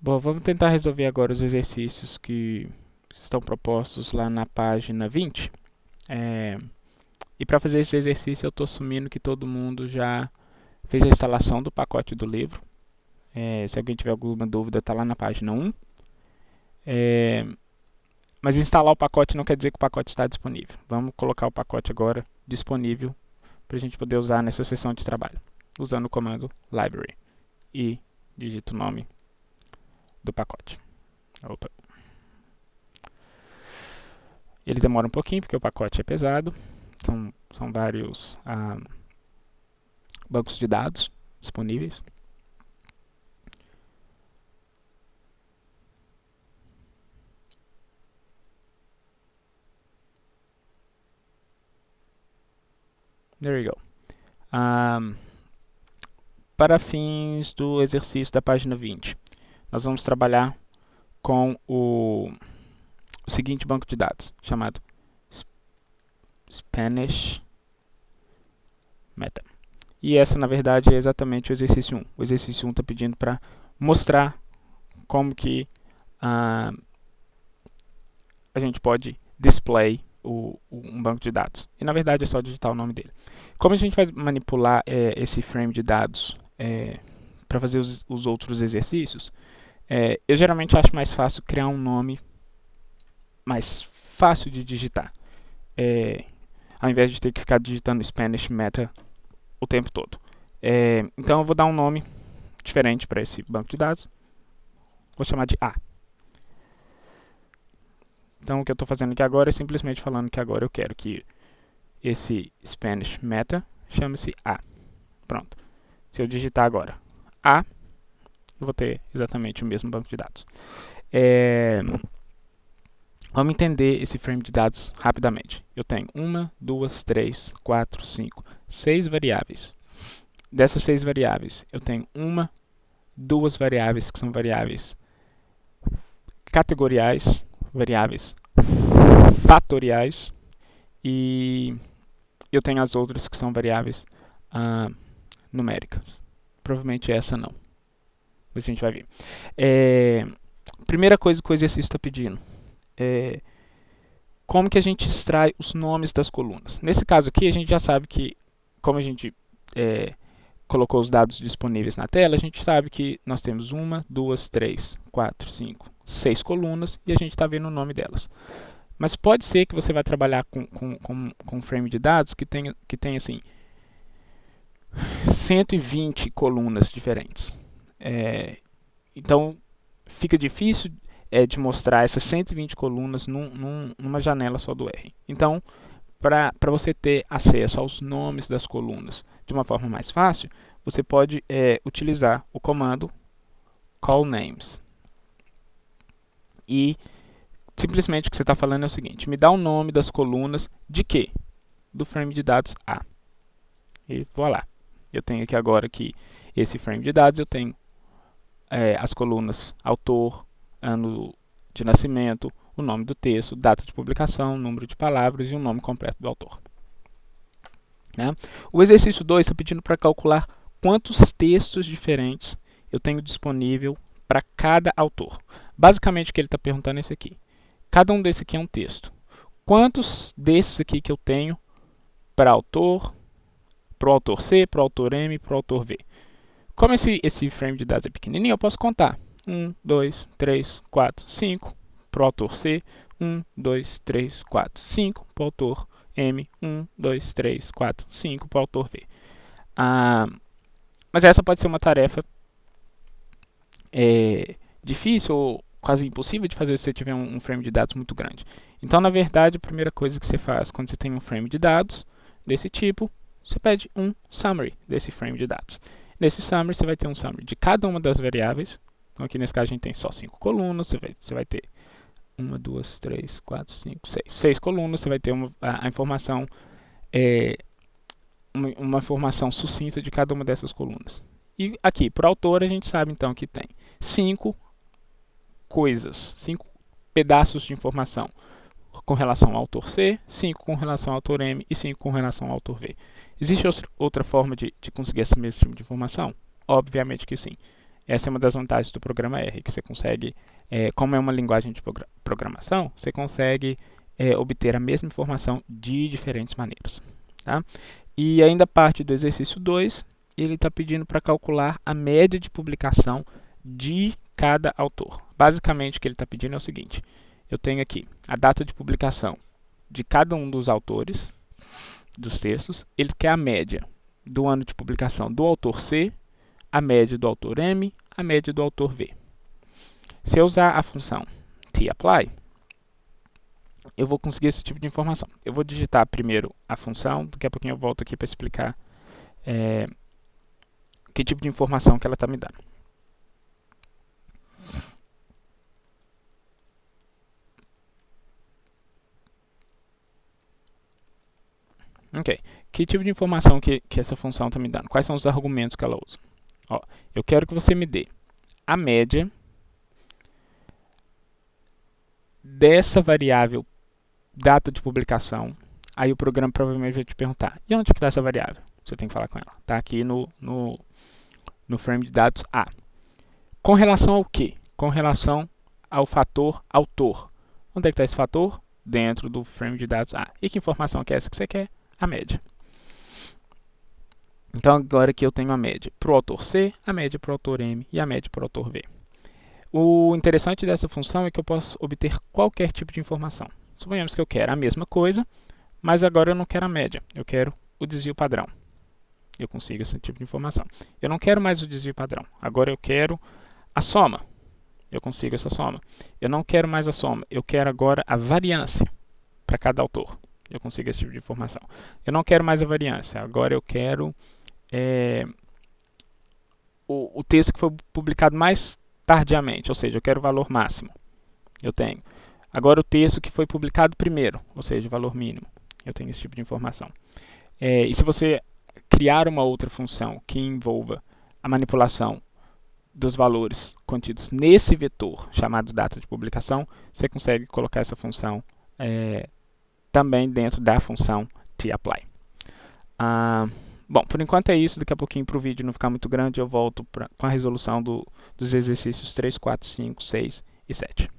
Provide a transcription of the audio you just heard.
Bom, vamos tentar resolver agora os exercícios que estão propostos lá na página 20. E para fazer esse exercício eu estou assumindo que todo mundo já fez a instalação do pacote do livro. Se alguém tiver alguma dúvida, está lá na página 1. Mas instalar o pacote não quer dizer que o pacote está disponível. Vamos colocar o pacote agora disponível para a gente poder usar nessa sessão de trabalho, usando o comando library e digito o nome do pacote. Opa. Ele demora um pouquinho porque o pacote é pesado. São vários bancos de dados disponíveis. There you go. Para fins do exercício da página 20, nós vamos trabalhar com o seguinte banco de dados, chamado Spanish Meta. E essa, na verdade, é exatamente o exercício 1. O exercício 1 está pedindo para mostrar como que a gente pode display um banco de dados. E, na verdade, é só digitar o nome dele. Como a gente vai manipular esse frame de dados para fazer os outros exercícios, eu geralmente acho mais fácil criar um nome mais fácil de digitar, ao invés de ter que ficar digitando Spanish Meta o tempo todo. Então eu vou dar um nome diferente para esse banco de dados. Vou chamar de A. Então o que eu estou fazendo aqui agora é simplesmente falando que agora eu quero que esse Spanish Meta chame-se A. Pronto. Se eu digitar agora A, eu vou ter exatamente o mesmo banco de dados. Vamos entender esse frame de dados rapidamente. Eu tenho 1, 2, 3, 4, 5, 6 variáveis. Dessas 6 variáveis, eu tenho 2 variáveis que são variáveis categoriais, variáveis fatoriais, e eu tenho as outras que são variáveis numéricas. Provavelmente essa não, mas a gente vai ver. Primeira coisa que o exercício está pedindo como que a gente extrai os nomes das colunas. Nesse caso aqui, a gente já sabe que, como a gente colocou os dados disponíveis na tela, a gente sabe que nós temos 1, 2, 3, 4, 5, 6 colunas e a gente está vendo o nome delas. Mas pode ser que você vai trabalhar com um frame de dados que tem assim 120 colunas diferentes. Então fica difícil de mostrar essas 120 colunas numa janela só do R. Então, para você ter acesso aos nomes das colunas de uma forma mais fácil, você pode utilizar o comando callNames. E simplesmente o que você está falando é o seguinte: me dá o nome das colunas de quê? Do frame de dados A. E voilà. Eu tenho aqui agora que esse frame de dados, eu tenho as colunas autor, ano de nascimento, o nome do texto, data de publicação, número de palavras e o nome completo do autor. O exercício 2 está pedindo para calcular quantos textos diferentes eu tenho disponível para cada autor. Basicamente o que ele está perguntando é esse aqui. Cada um desse aqui é um texto. Quantos desses aqui que eu tenho para autor, para o autor C, para o autor M, para o autor V? Como esse frame de dados é pequenininho, eu posso contar. 1, 2, 3, 4, 5 para o autor C, 1, 2, 3, 4, 5 para o autor M, 1, 2, 3, 4, 5 para o autor V. Mas essa pode ser uma tarefa difícil ou quase impossível de fazer se você tiver um frame de dados muito grande. Então, na verdade, a primeira coisa que você faz quando você tem um frame de dados desse tipo, você pede um summary desse frame de dados. Nesse summary, você vai ter um summary de cada uma das variáveis. Então, aqui nesse caso, a gente tem só 5 colunas. Você vai ter 1, 2, 3, 4, 5, 6. 6 colunas. Você vai ter a informação, uma informação sucinta de cada uma dessas colunas. E aqui, por autor, a gente sabe, então, que tem 5 coisas, 5 pedaços de informação com relação ao autor C, 5 com relação ao autor M e 5 com relação ao autor V. Existe outra forma de conseguir esse mesmo tipo de informação? Obviamente que sim. Essa é uma das vantagens do programa R, que você consegue, como é uma linguagem de programação, você consegue obter a mesma informação de diferentes maneiras. Tá? E ainda parte do exercício 2, ele está pedindo para calcular a média de publicação de cada autor. Basicamente, o que ele está pedindo é o seguinte: eu tenho aqui a data de publicação de cada um dos autores dos textos, ele quer a média do ano de publicação do autor C, a média do autor M, a média do autor V. Se eu usar a função tapply, eu vou conseguir esse tipo de informação. Eu vou digitar primeiro a função, daqui a pouquinho eu volto aqui para explicar que tipo de informação que ela está me dando. Ok, que tipo de informação que essa função está me dando? Quais são os argumentos que ela usa? Ó, eu quero que você me dê a média dessa variável data de publicação. Aí o programa provavelmente vai te perguntar: e onde que está essa variável? Você tem que falar com ela. Está aqui no frame de dados A. Com relação ao quê? Com relação ao fator autor. Onde é que está esse fator? Dentro do frame de dados A. E que informação que é essa que você quer? A média. Então agora aqui eu tenho a média para o autor C, a média para o autor M e a média para o autor V. O interessante dessa função é que eu posso obter qualquer tipo de informação. Suponhamos que eu quero a mesma coisa, mas agora eu não quero a média, eu quero o desvio padrão. Eu consigo esse tipo de informação. Eu não quero mais o desvio padrão, agora eu quero a soma. Eu consigo essa soma. Eu não quero mais a soma, eu quero agora a variância para cada autor. Eu consigo esse tipo de informação. Eu não quero mais a variância, agora eu quero o texto que foi publicado mais tardiamente, ou seja, eu quero o valor máximo. Eu tenho. Agora o texto que foi publicado primeiro, ou seja, o valor mínimo. Eu tenho esse tipo de informação. E se você criar uma outra função que envolva a manipulação dos valores contidos nesse vetor chamado data de publicação, você consegue colocar essa função também dentro da função tapply. Bom, por enquanto é isso. Daqui a pouquinho, para o vídeo não ficar muito grande, eu volto com a resolução dos exercícios 3, 4, 5, 6 e 7.